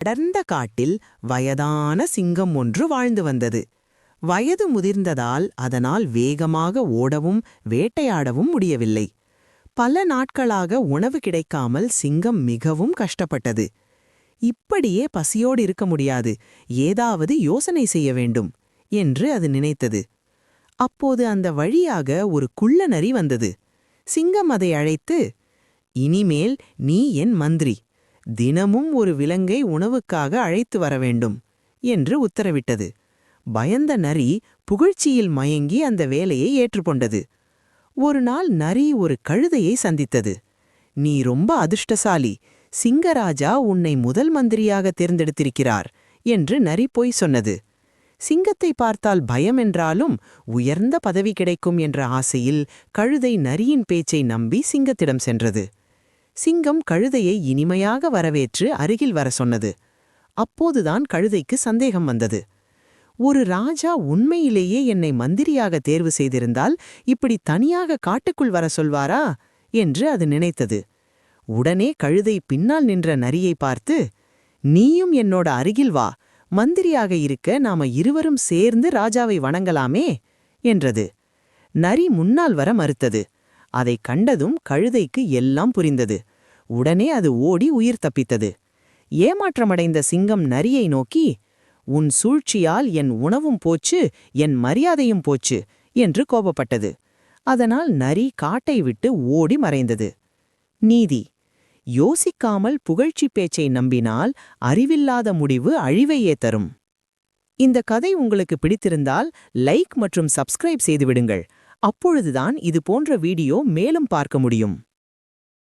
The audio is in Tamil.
அடர்ந்த காட்டில் வயதான சிங்கம் ஒன்று வாழ்ந்து வந்தது. வயது முதிர்ந்ததால் அதனால் வேகமாக ஓடவும் வேட்டையாடவும் முடியவில்லை. பல நாட்களாக உணவு கிடைக்காமல் சிங்கம் மிகவும் கஷ்டப்பட்டது. இப்படியே பசியோடு இருக்க முடியாது, ஏதாவது யோசனை செய்ய வேண்டும் என்று அது நினைத்தது. அப்போது அந்த வழியாக ஒரு குள்ள நரி வந்தது. சிங்கம் அதை அழைத்து, "இனிமேல் நீ என் மந்திரி. தினமும் ஒரு விலங்கை உணவுக்காக அழைத்து வர வேண்டும்" என்று உத்தரவிட்டது. பயந்த நரி புகழ்ச்சியில் மயங்கி அந்த வேலையை ஏற்றுக்கொண்டது. ஒரு நாள் நரி ஒரு கழுதையை சந்தித்தது. "நீ ரொம்ப அதிர்ஷ்டசாலி, சிங்கராஜா உன்னை முதல் மந்திரியாக தேர்ந்தெடுத்திருக்கிறார்" என்று நரி பொய் சொன்னது. சிங்கத்தை பார்த்தால் பயம் என்றாலும் உயர்ந்த பதவி கிடைக்கும் என்ற ஆசையில் கழுதை நரியின் பேச்சை நம்பி சிங்கத்திடம் சென்றது. சிங்கம் கழுதையை இனிமையாக வரவேற்று அருகில் வர சொன்னது. அப்போதுதான் கழுதைக்கு சந்தேகம் வந்தது. ஒரு ராஜா உண்மையிலேயே என்னை மந்திரியாக தேர்வு செய்திருந்தால் இப்படி தனியாக காட்டுக்குள் வர சொல்வாரா என்று அது நினைத்தது. உடனே கழுதை பின்னால் நின்ற நரியை பார்த்து, "நீயும் என்னோட அருகில் வா, மந்திரியாக இருக்க நாம இருவரும் சேர்ந்து ராஜாவை வணங்கலாமே" என்றது. நரி முன்னால் வர மறுத்தது. அதை கண்டதும் கழுதைக்கு எல்லாம் புரிந்தது. உடனே அது ஓடி உயிர் தப்பித்தது. ஏமாற்றமடைந்த சிங்கம் நரியை நோக்கி, "உன் சூழ்ச்சியால் என் உணவும் போச்சு, என் மரியாதையும் போச்சு" என்று கோபப்பட்டது. அதனால் நரி காட்டை விட்டு ஓடி மறைந்தது. நீதி: யோசிக்காமல் புகழ்ச்சி பேச்சை நம்பினால் அறிவில்லாத முடிவு அழிவையே தரும். இந்த கதை உங்களுக்கு பிடித்திருந்தால் லைக் மற்றும் சப்ஸ்கிரைப் செய்துவிடுங்கள். அப்பொழுதுதான் இது போன்ற வீடியோ மேலும் பார்க்க முடியும்.